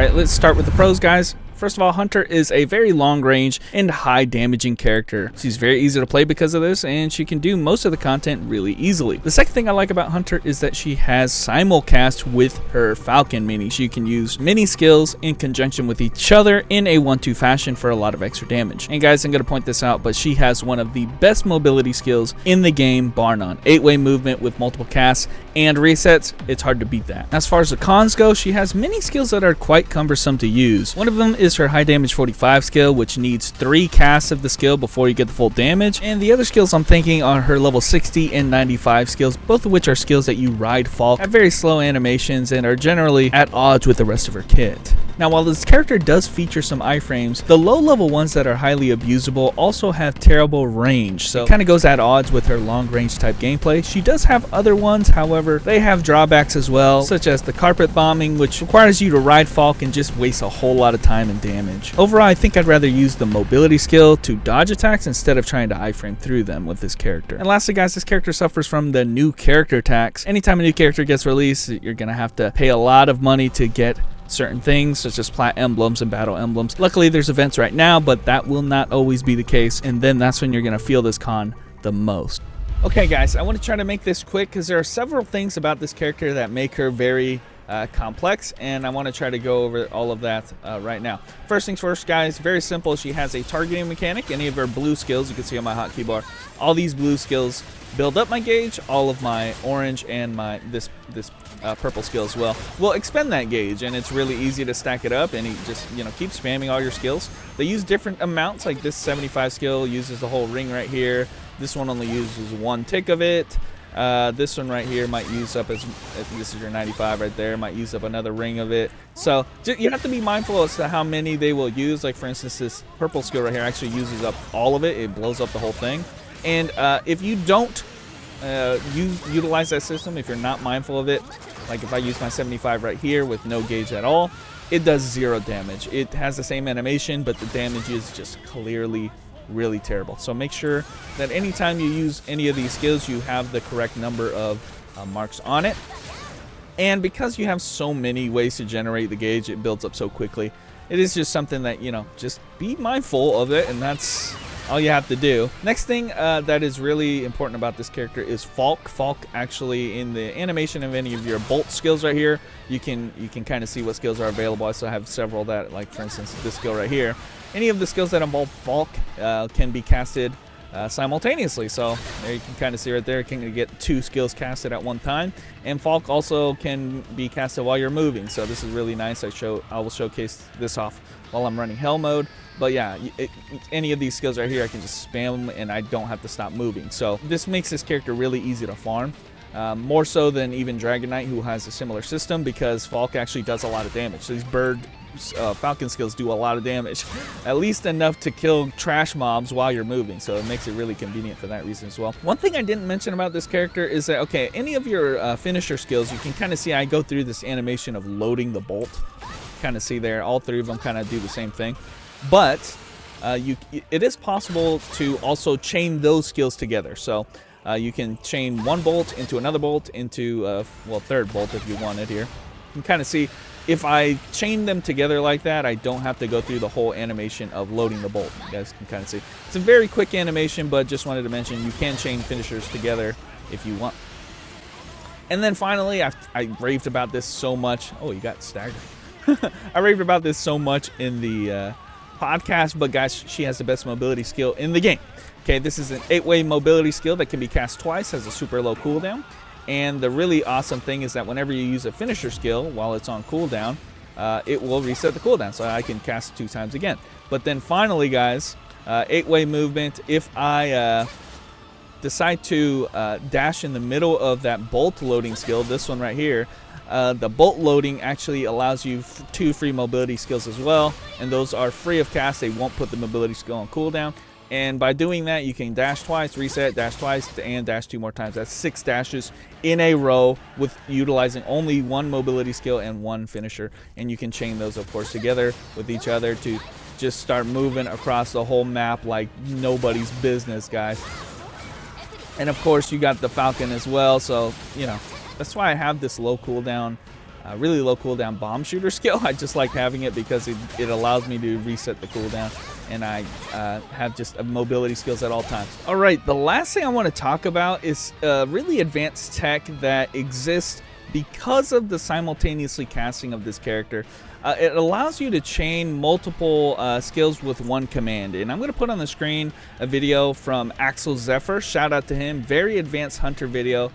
Alright, let's start with the pros, guys. First of all, Hunter is a very long range and high damaging character. She's very easy to play because of this, and she can do most of the content really easily. The second thing I like about Hunter is that she has simulcast with her Falcon, meaning she can use many skills in conjunction with each other in a 1-2 fashion for a lot of extra damage. And guys, I'm going to point this out, but she has one of the best mobility skills in the game, bar none. 8-way movement with multiple casts and resets. It's hard to beat that. As far as the cons go, she has many skills that are quite cumbersome to use. One of them is her high damage 45 skill, which needs 3 casts of the skill before you get the full damage, and the other skills I'm thinking are her level 60 and 95 skills, both of which are skills that you ride Falk, have very slow animations, and are generally at odds with the rest of her kit. Now, while this character does feature some iframes, the low level ones that are highly abusable also have terrible range, so it kind of goes at odds with her long range type gameplay. She does have other ones, however, they have drawbacks as well, such as the carpet bombing, which requires you to ride Falk and just waste a whole lot of time and damage. Overall, I think I'd rather use the mobility skill to dodge attacks instead of trying to iframe through them with this character. And lastly, guys, this character suffers from the new character tax. Anytime a new character gets released, you're gonna have to pay a lot of money to get certain things such as plat emblems and battle emblems. Luckily, there's events right now, but that will not always be the case, and then that's when you're gonna feel this con the most. Okay, guys, I want to try to make this quick because there are several things about this character that make her very complex, and I want to try to go over all of that right now. First things first, guys, very simple. She has a targeting mechanic. Any of her blue skills, you can see on my hotkey bar, all these blue skills build up my gauge. All of my orange and my this purple skill as well will expend that gauge, and it's really easy to stack it up, and you just, you know, keep spamming all your skills. They use different amounts, like this 75 skill uses the whole ring right here. This one only uses 1 tick of it. This one right here might use up, as this is your 95 right there, might use up another ring of it. So you have to be mindful as to how many they will use. Like, for instance, this purple skill right here actually uses up all of it. It blows up the whole thing. And if you don't utilize that system, if you're not mindful of it, like if I use my 75 right here with no gauge at all, it does 0 damage. It has the same animation, but the damage is just clearly really terrible. So make sure that anytime you use any of these skills, you have the correct number of marks on it. And because you have so many ways to generate the gauge, it builds up so quickly. It is just something that, you know, just be mindful of it, and that's all you have to do. Next thing that is really important about this character is Falk. Falk actually, in the animation of any of your bolt skills right here, you can kind of see what skills are available. I still have several that, like for instance this skill right here. Any of the skills that involve Falk can be casted simultaneously. So there you can kind of see right there, you can get 2 skills casted at one time, and Falk also can be casted while you're moving. So this is really nice. I will showcase this off while I'm running hell mode. But yeah, any of these skills right here, I can just spam and I don't have to stop moving. So this makes this character really easy to farm. More so than even Dragon Knight, who has a similar system, because Falk actually does a lot of damage. So these Falcon skills do a lot of damage, at least enough to kill trash mobs while you're moving, so it makes it really convenient for that reason as well. One thing I didn't mention about this character is that, okay, any of your finisher skills, you can kind of see I go through this animation of loading the bolt. Kind of see there, all 3 of them kind of do the same thing, but it is possible to also chain those skills together. So you can chain 1 bolt into another bolt into well, 3rd bolt if you wanted here. You can kind of see, if I chain them together like that, I don't have to go through the whole animation of loading the bolt. You guys can kind of see. It's a very quick animation, but just wanted to mention you can chain finishers together if you want. And then finally, I raved about this so much. Oh, you got staggered. I raved about this so much in the podcast, but guys, she has the best mobility skill in the game. Okay, this is an 8-way mobility skill that can be cast twice, has a super low cooldown. And the really awesome thing is that whenever you use a finisher skill while it's on cooldown, it will reset the cooldown, so I can cast it 2 times again. But then finally, guys, 8-way movement. If I decide to dash in the middle of that bolt loading skill, this one right here, the bolt loading actually allows you 2 free mobility skills as well, and those are free of cast. They won't put the mobility skill on cooldown. And by doing that, you can dash twice, reset, dash twice, and dash 2 more times. That's 6 dashes in a row with utilizing only 1 mobility skill and 1 finisher. And you can chain those, of course, together with each other to just start moving across the whole map like nobody's business, guys. And of course, you got the Falcon as well. So, you know, that's why I have this low cooldown really low cooldown bomb shooter skill. I just like having it because it allows me to reset the cooldown, and I have just mobility skills at all times. All right, the last thing I want to talk about is really advanced tech that exists because of the simultaneously casting of this character. It allows you to chain multiple skills with one command, and I'm going to put on the screen a video from AxelZephyr. Shout out to him. Very advanced hunter video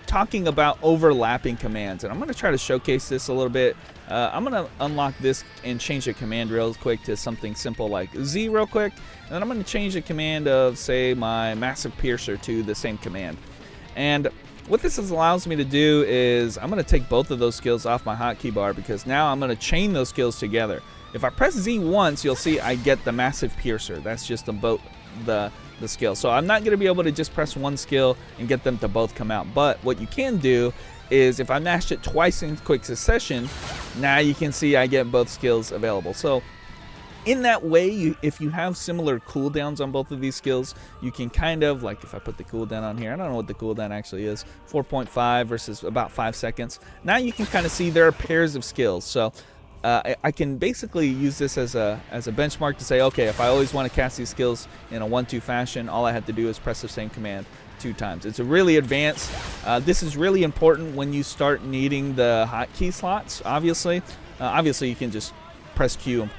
talking about overlapping commands, and I'm going to try to showcase this a little bit. I'm going to unlock this and change the command real quick to something simple like Z real quick, and then I'm going to change the command of, say, my massive piercer to the same command. And what this allows me to do is I'm going to take both of those skills off my hotkey bar, because now I'm going to chain those skills together. If I press Z once, you'll see I get the massive piercer. That's just the skill. So I'm not going to be able to just press one skill and get them to both come out. But what you can do is if I mashed it twice in quick succession, now you can see I get both skills available. So in that way, if you have similar cooldowns on both of these skills, you can kind of, like if I put the cooldown on here, I don't know what the cooldown actually is, 4.5 versus about 5 seconds. Now you can kind of see there are pairs of skills. So I can basically use this as a benchmark to say, okay, if I always want to cast these skills in a 1-2 fashion, all I have to do is press the same command 2 times. It's a really advanced. This is really important when you start needing the hotkey slots, obviously. Obviously, you can just press Q and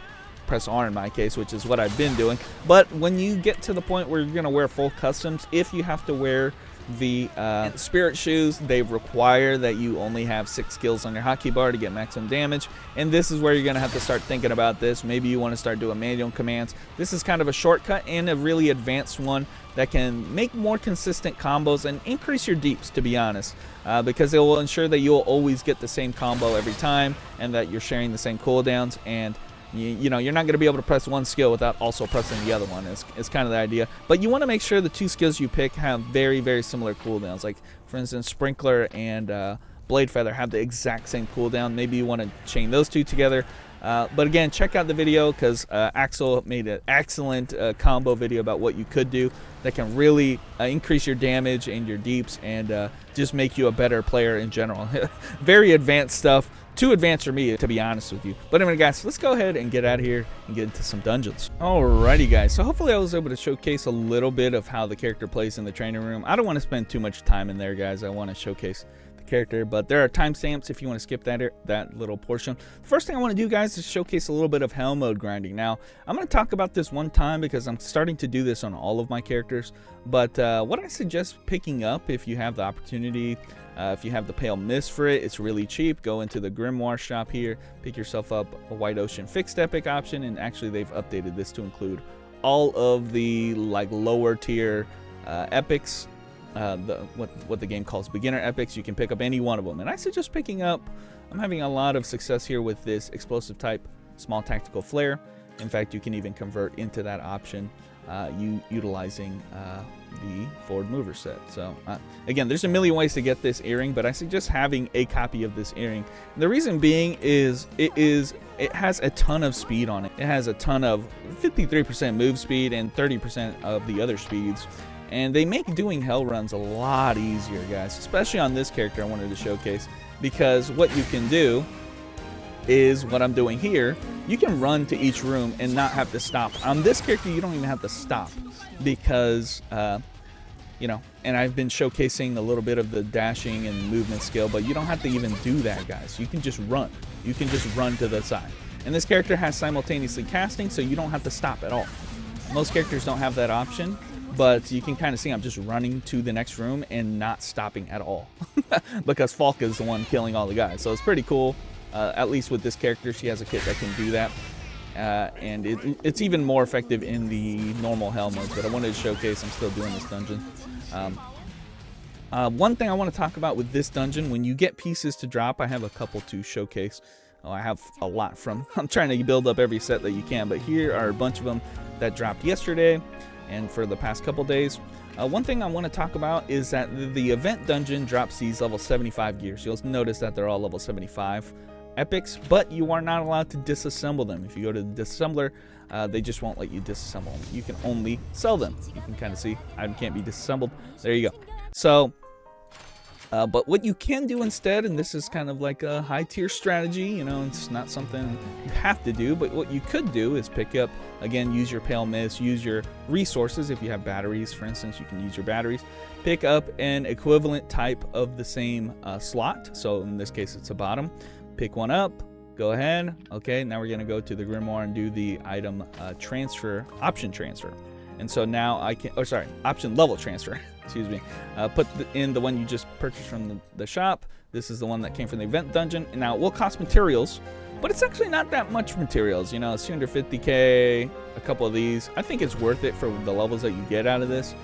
press R in my case, which is what I've been doing. But when you get to the point where you're going to wear full customs, if you have to wear the spirit shoes, they require that you only have 6 skills on your hotkey bar to get maximum damage, and this is where you're going to have to start thinking about this. Maybe you want to start doing manual commands. This is kind of a shortcut and a really advanced one that can make more consistent combos and increase your deeps, to be honest, because it will ensure that you'll always get the same combo every time and that you're sharing the same cooldowns, and you know, you're not going to be able to press one skill without also pressing the other one. It's kind of the idea. But you want to make sure the 2 skills you pick have very, very similar cooldowns. Like, for instance, Sprinkler and Blade Feather have the exact same cooldown. Maybe you want to chain those 2 together. But again, check out the video, because Axel made an excellent combo video about what you could do that can really increase your damage and your deeps and just make you a better player in general. Very advanced stuff. Too advanced for me, to be honest with you. But anyway, guys, let's go ahead and get out of here and get into some dungeons. Alrighty, guys. So hopefully I was able to showcase a little bit of how the character plays in the training room. I don't want to spend too much time in there, guys. I want to showcase the character, but there are timestamps if you want to skip that little portion. The first thing I want to do, guys, is showcase a little bit of hell mode grinding. Now, I'm going to talk about this one time because I'm starting to do this on all of my characters, but what I suggest picking up if you have the opportunity, if you have the Pale Mist for it, it's really cheap. Go into the Grimoire shop here, pick yourself up a White Ocean Fixed Epic option, and actually they've updated this to include all of the like lower tier epics, what the game calls beginner epics. You can pick up any one of them, and I suggest picking up. I'm having a lot of success here with this explosive type small tactical flare. In fact, you can even convert into that option utilizing the forward mover set. So again, there's a million ways to get this earring, but I suggest having a copy of this earring. And the reason being is it has a ton of speed on it. It has a ton of 53% move speed and 30% of the other speeds, and they make doing hell runs a lot easier, guys, especially on this character I wanted to showcase, because what you can do is what I'm doing here. You can run to each room and not have to stop. On this character, you don't even have to stop because, you know, and I've been showcasing a little bit of the dashing and movement skill, but you don't have to even do that, guys. You can just run. You can just run to the side. And this character has simultaneously casting, so you don't have to stop at all. Most characters don't have that option, but you can kind of see I'm just running to the next room and not stopping at all because Falk is the one killing all the guys. So it's pretty cool. At least with this character, she has a kit that can do that. And it's even more effective in the normal hell mode, but I wanted to showcase I'm still doing this dungeon. One thing I want to talk about with this dungeon, when you get pieces to drop, I have a couple to showcase. Oh, I have a lot from. I'm trying to build up every set that you can, but here are a bunch of them that dropped yesterday and for the past couple days. One thing I want to talk about is that the event dungeon drops these level 75 gears. You'll notice that they're all level 75 epics, but you are not allowed to disassemble them. If you go to the disassembler, they just won't let you disassemble them. You can only sell them. You can kind of see I can't be disassembled. There you go. So But what you can do instead, and this is kind of like a high tier strategy, you know, it's not something you have to do, but what you could do is pick up, again, use your Pale Mist, use your resources. If you have batteries, for instance, you can use your batteries. Pick up an equivalent type of the same slot. So in this case, it's a bottom. Pick one up, go ahead. Okay, now we're going to go to the Grimoire and do the item transfer, option transfer. And so now I can, oh sorry, option level transfer, excuse me. Put in the one you just purchased from the shop. This is the one that came from the event dungeon. And now it will cost materials, but it's actually not that much materials. You know, it's 250k, a couple of these. I think it's worth it for the levels that you get out of this.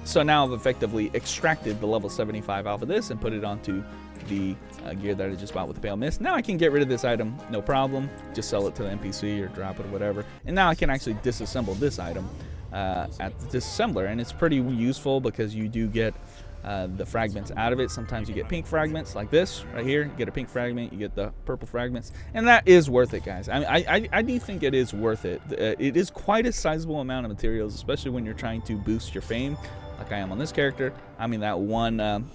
So now I've effectively extracted the level 75 off of this and put it onto the gear that I just bought with the Pale Mist. Now I can get rid of this item, no problem. Just sell it to the NPC or drop it or whatever. And now I can actually disassemble this item at the disassembler, and it's pretty useful because you do get the fragments out of it. Sometimes you get pink fragments like this right here. You get a pink fragment, you get the purple fragments, and that is worth it, guys. I mean, I do think it is worth it. It is quite a sizable amount of materials, especially when you're trying to boost your fame like I am on this character. I mean, that one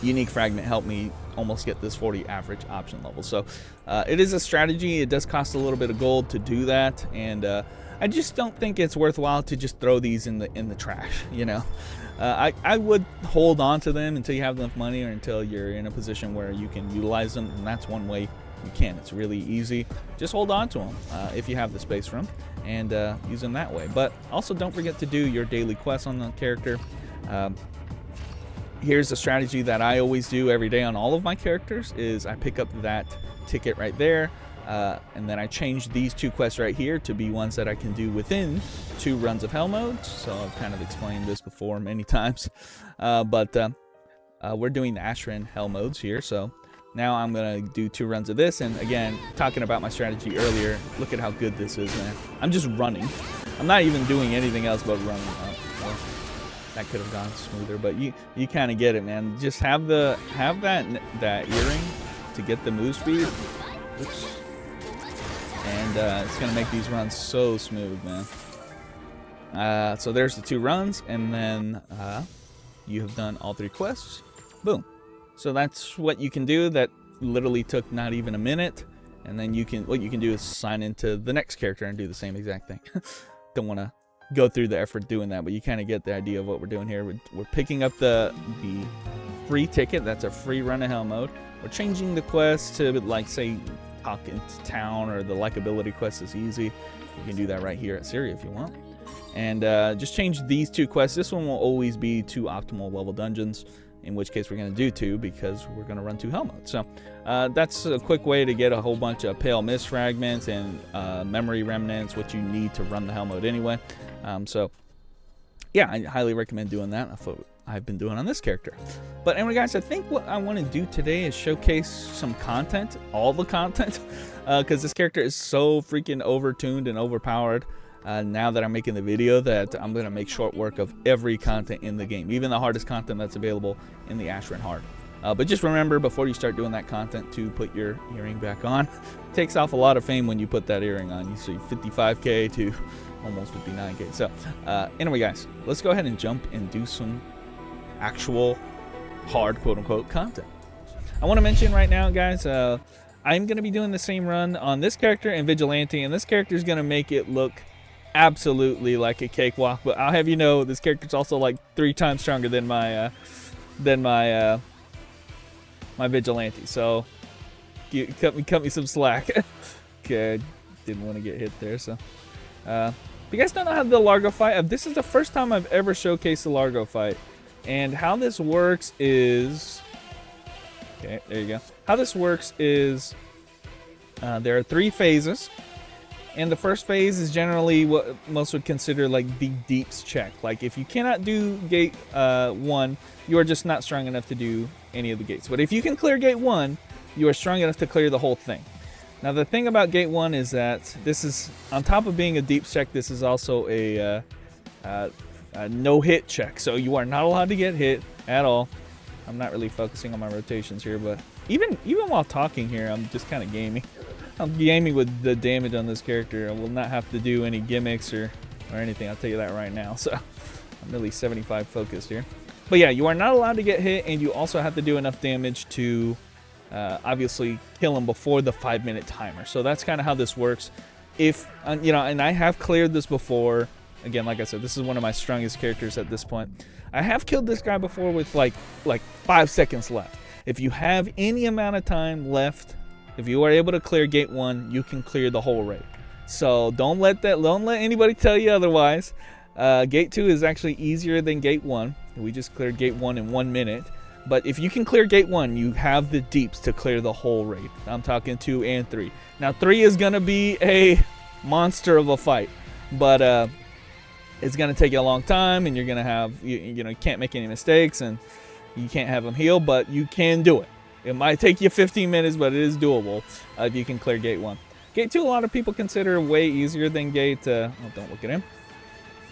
unique fragment helped me almost get this 40 average option level. So it is a strategy. It does cost a little bit of gold to do that, and I just don't think it's worthwhile to just throw these in the trash, you know. I would hold on to them until you have enough money or until you're in a position where you can utilize them, and that's one way you can. It's really easy. Just hold on to them if you have the space for them, and use them that way. But also don't forget to do your daily quests on the character. Here's a strategy that I always do every day on all of my characters is I pick up that ticket right there, and then I change these two quests right here to be ones that I can do within 2 runs of hell modes. So I've kind of explained this before many times, but we're doing the Asrahan hell modes here. So now I'm gonna do 2 runs of this, and again, talking about my strategy earlier, look at how good this is, man. I'm just running. I'm not even doing anything else but running. That could have gone smoother, but you kind of get it, man. Just have that earring to get the move speed. Oops. And it's gonna make these runs so smooth, man. So there's the 2 runs, and then you have done all 3 quests. Boom. So that's what you can do. That literally took not even a minute. And then what you can do is sign into the next character and do the same exact thing. Don't want to go through the effort doing that, but you kind of get the idea of what we're doing here. We're picking up the free ticket. That's a free run of hell mode. We're changing the quest to, like, say, talk into town, or the likability quest is easy. You can do that right here at Syria if you want. And just change these 2 quests. This one will always be 2 optimal level dungeons, in which case we're going to do 2 because we're going to run 2 hell modes. So that's a quick way to get a whole bunch of Pale Mist fragments and memory remnants, what you need to run the hell mode anyway. So yeah, I highly recommend doing that. That's what I've been doing on this character. But anyway, guys, I think what I want to do today is showcase some content, all the content, because this character is so freaking overtuned and overpowered. Now that I'm making the video, that I'm going to make short work of every content in the game, even the hardest content that's available in the Asrahan Hard. But just remember, before you start doing that content, to put your earring back on. It takes off a lot of fame when you put that earring on. You see 55k to almost 59k. So anyway, guys, let's go ahead and jump and do some actual hard, quote-unquote, content. I want to mention right now, guys, I'm going to be doing the same run on this character and Vigilante, and this character is going to make it look absolutely like a cakewalk. But I'll have you know, this character is also like 3 times stronger than my my Vigilante. So you cut me some slack. Okay, didn't want to get hit there. So if you guys don't know how the Largo fight, this is the first time I've ever showcased the Largo fight. And how this works is, okay, there you go. How this works is there are 3 phases. And the first phase is generally what most would consider like the deeps check. Like if you cannot do gate 1, you are just not strong enough to do any of the gates. But if you can clear gate 1, you are strong enough to clear the whole thing. Now the thing about gate 1 is that this is, on top of being a deeps check, this is also a no hit check. So you are not allowed to get hit at all. I'm not really focusing on my rotations here, but even while talking here, I'm just kind of gaming. I'm gaming with the damage on this character. I will not have to do any gimmicks or anything. I'll tell you that right now. So I'm really 75 focused here. But yeah, you are not allowed to get hit, and you also have to do enough damage to obviously kill him before the 5-minute timer. So that's kind of how this works. If you know, and I have cleared this before. Again, like I said, this is one of my strongest characters at this point. I have killed this guy before with like 5 seconds left. If you have any amount of time left, if you are able to clear gate 1, you can clear the whole raid. So don't let anybody tell you otherwise. Gate 2 is actually easier than gate 1. We just cleared gate 1 in 1 minute. But if you can clear gate 1, you have the deeps to clear the whole raid. I'm talking 2 and 3. Now 3 is gonna be a monster of a fight, but it's gonna take you a long time, and you're gonna have you know, you can't make any mistakes, and you can't have them heal, but you can do it. It might take you 15 minutes, but it is doable if you can clear gate 1. Gate 2, a lot of people consider way easier than gate. Oh, don't look at him.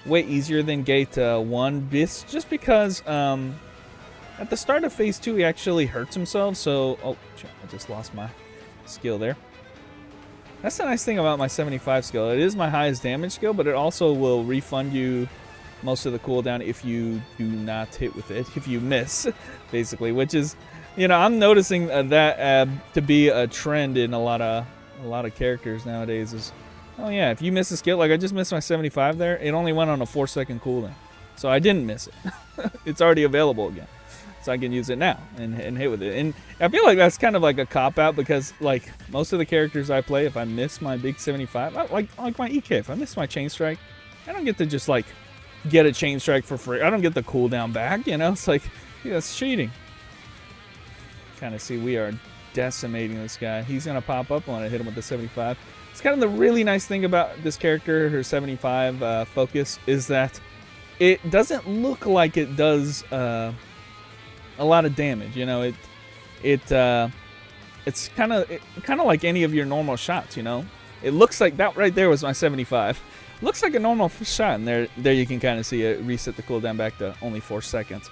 Way easier than gate 1, just because at the start of phase 2 he actually hurts himself. So, oh, I just lost my skill there. That's the nice thing about my 75 skill. It is my highest damage skill, but it also will refund you most of the cooldown if you do not hit with it, if you miss, basically. Which is, you know, I'm noticing that to be a trend in a lot of characters nowadays. Is, oh yeah, if you miss a skill, like I just missed my 75 there, it only went on a 4-second cooldown, so I didn't miss it. It's already available again. So I can use it now and hit with it. And I feel like that's kind of like a cop-out, because like most of the characters I play, if I miss my big 75, like my EK, if I miss my chain strike, I don't get to just like get a chain strike for free. I don't get the cooldown back, you know? It's like, yeah, that's cheating. Kind of see we are decimating this guy. He's going to pop up when I hit him with the 75. It's kind of the really nice thing about this character, her 75 focus, is that it doesn't look like it does a lot of damage. You know, it's kind of like any of your normal shots. You know, it looks like that right there was my 75. Looks like a normal shot, and there you can kind of see it reset the cooldown back to only 4 seconds.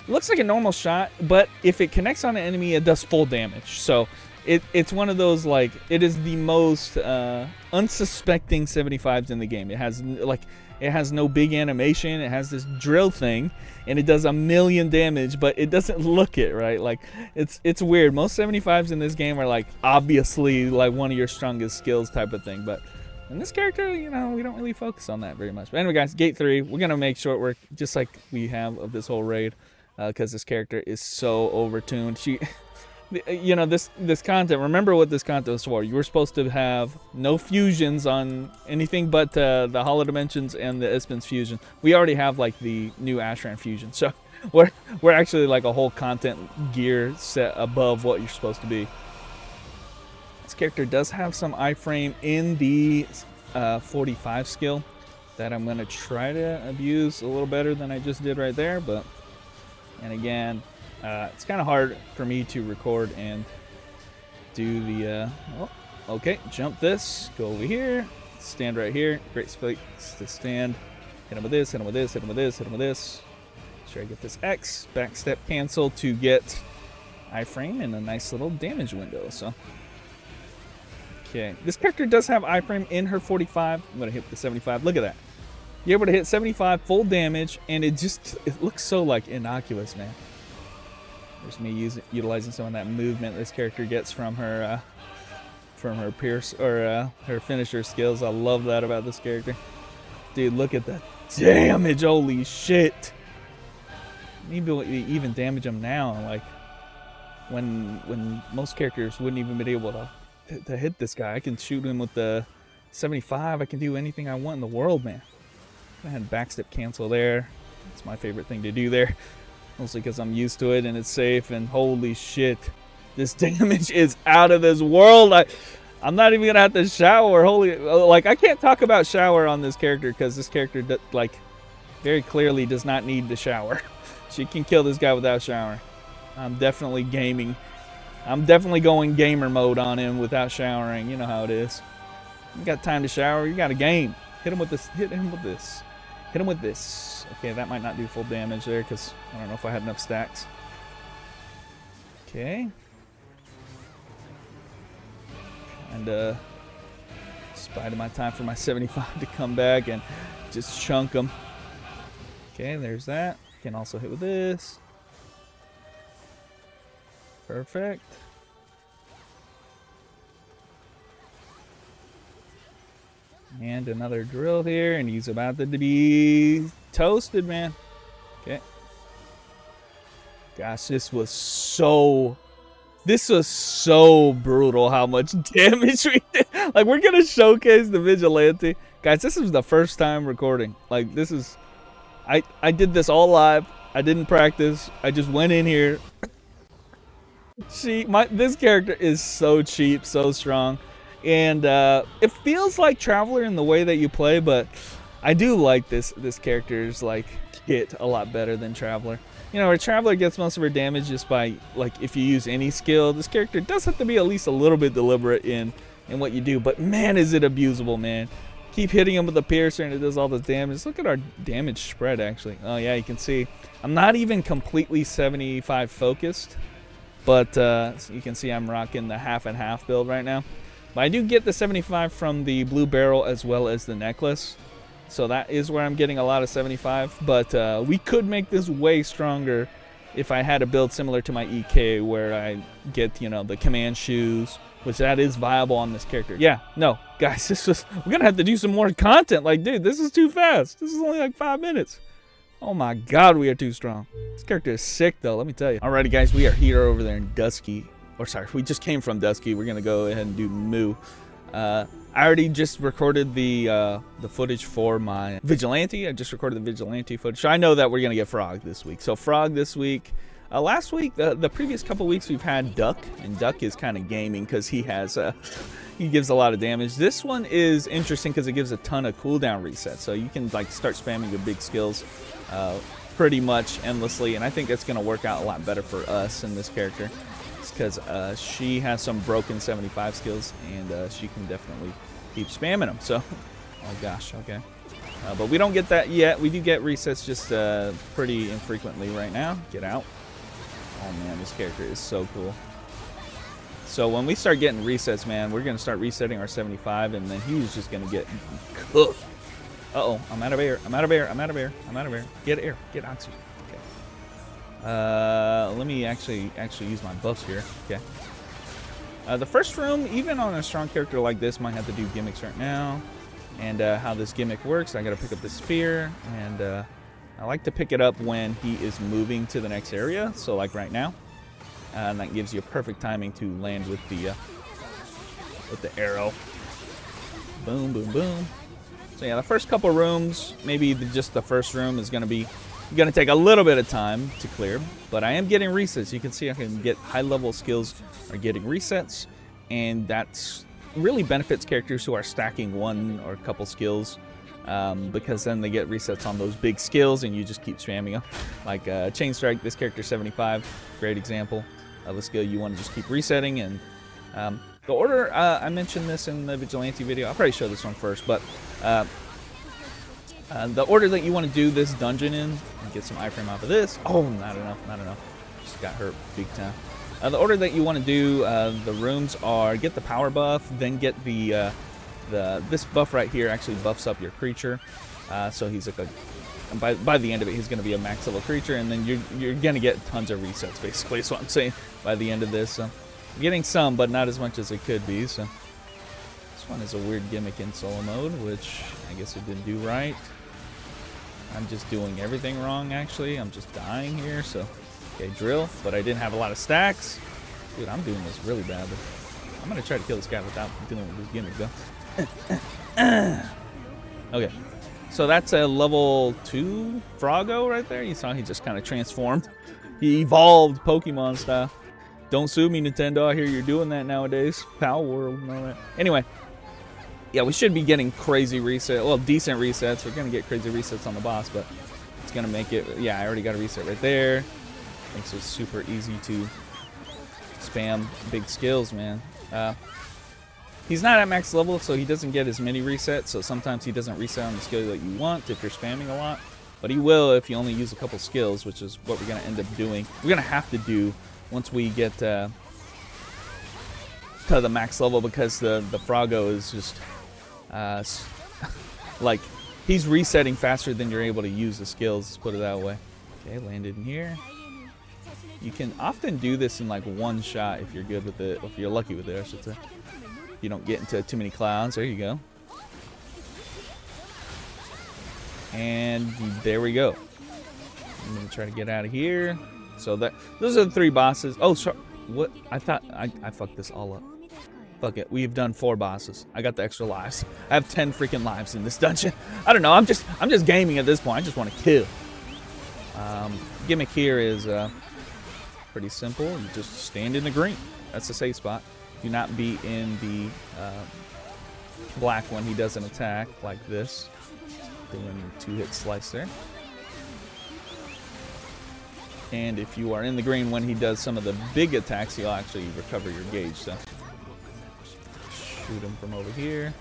It looks like a normal shot, but if it connects on an enemy, it does full damage. So it's one of those, like, it is the most unsuspecting 75s in the game. It has no big animation. It has this drill thing, and it does 1,000,000 damage, but it doesn't look it, right? Like, it's weird. Most 75s in this game are like obviously like one of your strongest skills type of thing, but in this character, you know, we don't really focus on that very much. But anyway, guys, gate 3, we're gonna make short work just like we have of this whole raid, because this character is so overtuned. You know, this content, remember what this content was for. You were supposed to have no fusions on anything but the Hollow Dimensions and the Ispen's fusion. We already have like the new Asrahan fusion, so we're actually like a whole content gear set above what you're supposed to be. This character does have some iframe in the 45 skill that I'm going to try to abuse a little better than I just did right there, but, and again, it's kind of hard for me to record and do the, oh, okay, jump this, go over here, stand right here, great space to stand, hit him with this, hit him with this, hit him with this, hit him with this, try to get this X, backstep cancel to get iframe and a nice little damage window, so. Okay, this character does have iframe in her 45. I'm going to hit the 75. Look at that. You're able to hit 75 full damage, and it looks so like innocuous, man. There's me utilizing some of that movement this character gets from her pierce or her finisher skills. I love that about this character. Dude, look at the damage. Holy shit. Maybe even damage him now, like when most characters wouldn't even be able to hit this guy. I can shoot him with the 75. I can do anything I want in the world, man. I had backstep cancel there. It's my favorite thing to do there, mostly because I'm used to it and it's safe. And holy shit, this damage is out of this world. I'm not even gonna have to shower. Holy, like, I can't talk about shower on this character because this character like very clearly does not need to shower. She can kill this guy without showering. I'm definitely gaming. I'm definitely going gamer mode on him without showering. You know how it is. You got time to shower, you got a game. Hit him with this, hit him with this. Hit him with this. Okay, that might not do full damage there because I don't know if I had enough stacks. Okay. And just biding my time for my 75 to come back and just chunk him. Okay, there's that. can also hit with this. Perfect. And another drill here, and he's about to be toasted, man. Okay. Gosh, this was so brutal how much damage we did. Like, we're gonna showcase the Vigilante. Guys, this is the first time recording. Like, this is, I did this all live. I didn't practice. I just went in here. This character is so cheap, so strong. And it feels like Traveler in the way that you play, but I do like this character's like hit a lot better than Traveler. You know, where Traveler gets most of her damage just by, like, if you use any skill. This character does have to be at least a little bit deliberate in what you do, but man, is it abusable, man. Keep hitting him with a piercer and it does all this damage. Look at our damage spread, actually. Oh yeah, you can see I'm not even completely 75 focused, but you can see I'm rocking the half and half build right now. But I do get the 75 from the blue barrel as well as the necklace. So that is where I'm getting a lot of 75. But we could make this way stronger if I had a build similar to my EK where I get, you know, the command shoes, which that is viable on this character. Yeah, no, guys, we're going to have to do some more content. Like, dude, this is too fast. This is only like 5 minutes. Oh my God, we are too strong. This character is sick, though, let me tell you. Alrighty, guys, we are here over there in Dusky. Or sorry, we just came from Dusky. We're going to go ahead and do Moo. I already just recorded the footage for my Vigilante. I just recorded the Vigilante footage. So I know that we're going to get Frog this week. So Frog this week. Last week, the previous couple weeks, we've had Duck. And Duck is kind of gaming because he has he gives a lot of damage. This one is interesting because it gives a ton of cooldown resets. So you can like start spamming your big skills pretty much endlessly. And I think that's going to work out a lot better for us in this character. Because she has some broken 75 skills, and she can definitely keep spamming them. So, oh gosh, okay. But we don't get that yet. We do get resets just pretty infrequently right now. Get out. Oh man, this character is so cool. So when we start getting resets, man, we're going to start resetting our 75, and then he's just going to get cooked. Uh-oh, I'm out of air. I'm out of air. I'm out of air. I'm out of air. Get air. Get oxygen. Let me actually use my buffs here. Okay. The first room, even on a strong character like this, might have to do gimmicks right now. And how this gimmick works, I gotta pick up the spear, and I like to pick it up when he is moving to the next area. So like right now, and that gives you perfect timing to land with the arrow. Boom, boom, boom. So yeah, the first couple rooms, maybe just the first room is gonna be going to take a little bit of time to clear, but I am getting resets. You can see I can get high-level skills are getting resets, and that's really benefits characters who are stacking one or a couple skills, because then they get resets on those big skills, and you just keep spamming them. Like Chain Strike, this character 75, great example of a skill you want to just keep resetting. And the order, I mentioned this in the Vigilante video. I'll probably show this one first, but the order that you want to do this dungeon in, and get some iframe off of this. Oh, not enough, not enough. Just got hurt big time. The order that you want to do the rooms are get the power buff, then get this buff right here actually buffs up your creature. So he's like by the end of it, he's going to be a max level creature, and then you're going to get tons of resets. Basically, is what I'm saying. By the end of this, so I'm getting some, but not as much as it could be. So this one is a weird gimmick in solo mode, which I guess it didn't do right. I'm just doing everything wrong, actually. I'm just dying here, so... Okay, drill, but I didn't have a lot of stacks. Dude, I'm doing this really badly. I'm going to try to kill this guy without dealing with this gimmick, though. Okay, so that's a level 2 Froggo right there. You saw he just kind of transformed. He evolved Pokemon style. Don't sue me, Nintendo. I hear you're doing that nowadays. Power World and all that. Anyway. Yeah, we should be getting crazy resets. Well, decent resets. We're going to get crazy resets on the boss, but it's going to make it... Yeah, I already got a reset right there. Makes it super easy to spam big skills, man. He's not at max level, so he doesn't get as many resets, so sometimes he doesn't reset on the skill that you want if you're spamming a lot. But he will if you only use a couple skills, which is what we're going to end up doing. We're going to have to do once we get to the max level, because the Froggo is just... like, he's resetting faster than you're able to use the skills, let's put it that way. Okay, landed in here. You can often do this in like one shot if you're good with it, if you're lucky with it, I should say. You don't get into too many clouds. There you go. And there we go. I'm gonna try to get out of here. So those are the 3 bosses. Oh, sorry. What? I thought I fucked this all up. Fuck it. We've done 4 bosses. I got the extra lives. I have 10 freaking lives in this dungeon. I don't know. I'm just gaming at this point. I just want to kill. Gimmick here is pretty simple. You just stand in the green. That's the safe spot. Do not be in the black when he does an attack like this. Doing 2-hit slice there. And if you are in the green when he does some of the big attacks, he'll actually recover your gauge. So shoot him from over here.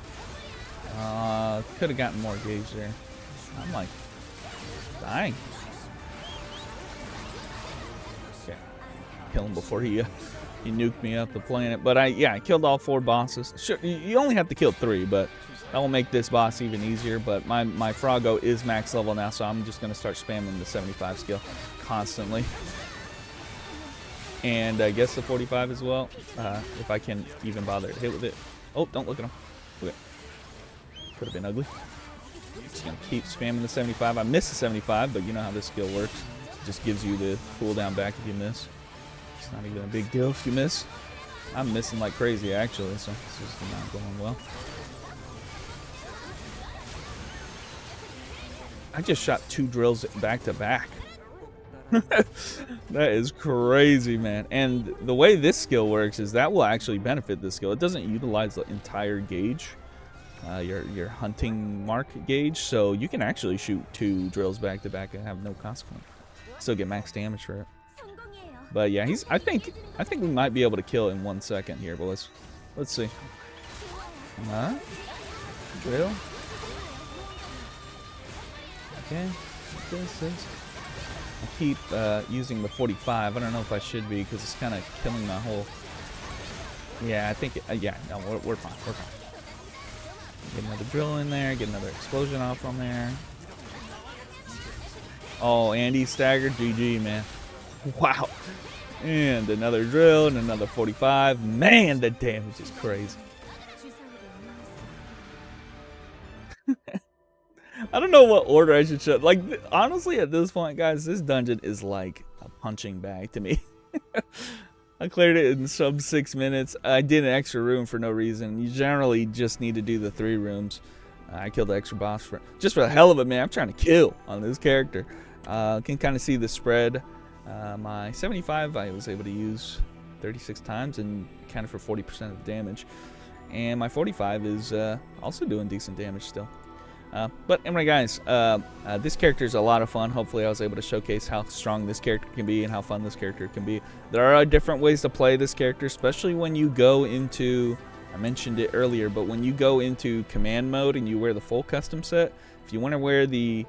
Could have gotten more gauge there. I'm like dying. Okay, kill him before he nuked me up the planet. But I killed all 4 bosses. Sure, you only have to kill 3, but that will make this boss even easier. But my Froggo is max level now, so I'm just gonna start spamming the 75 skill constantly. And I guess the 45 as well, if I can even bother to hit with it. Oh, don't look at him. Okay. Could have been ugly. Just gonna keep spamming the 75. I missed the 75, but you know how this skill works. It just gives you the cooldown back if you miss. It's not even a big deal if you miss. I'm missing like crazy actually, so this is not going well. I just shot 2 drills back to back. That is crazy, man. And the way this skill works is that will actually benefit this skill. It doesn't utilize the entire gauge, your hunting mark gauge, so you can actually shoot 2 drills back to back and have no consequence. Still get max damage for it. But yeah, I think we might be able to kill in 1 second here, but let's see. Drill. Okay, this is. I keep using the 45. I don't know if I should be because it's kind of killing my whole. Yeah, I think. Yeah, no, we're fine. We're fine. Get another drill in there. Get another explosion off from there. Oh, and he staggered. GG, man. Wow. And another drill and another 45. Man, the damage is crazy. I don't know what order I should show. Like, honestly, at this point, guys, this dungeon is like a punching bag to me. I cleared it in sub 6 minutes. I did an extra room for no reason. You generally just need to do the 3 rooms. I killed the extra boss just for the hell of it, man. I'm trying to kill on this character. Can kind of see the spread. My 75 I was able to use 36 times and counted for 40% of the damage. And my 45 is also doing decent damage still. But anyway, guys, this character is a lot of fun. Hopefully I was able to showcase how strong this character can be and how fun this character can be. There are different ways to play this character, especially when you go into, I mentioned it earlier, but when you go into command mode and you wear the full custom set, if you want to wear the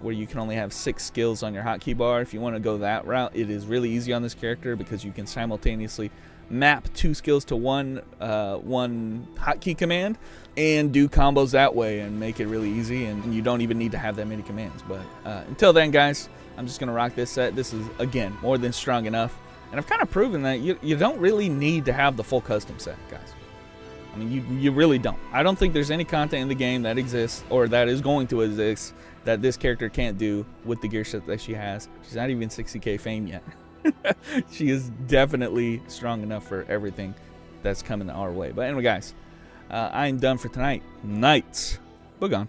where you can only have 6 skills on your hotkey bar, if you want to go that route, it is really easy on this character because you can simultaneously map 2 skills to one hotkey command and do combos that way and make it really easy, and you don't even need to have that many commands. But until then, guys, I'm just gonna rock this set. This is, again, more than strong enough, and I've kind of proven that you don't really need to have the full custom set, guys. I mean, you really don't. I don't think there's any content in the game that exists or that is going to exist that this character can't do with the gear set that she has. She's not even 60k fame yet. She is definitely strong enough for everything that's coming our way. But anyway, guys, I am done for tonight. Nights. Boog on.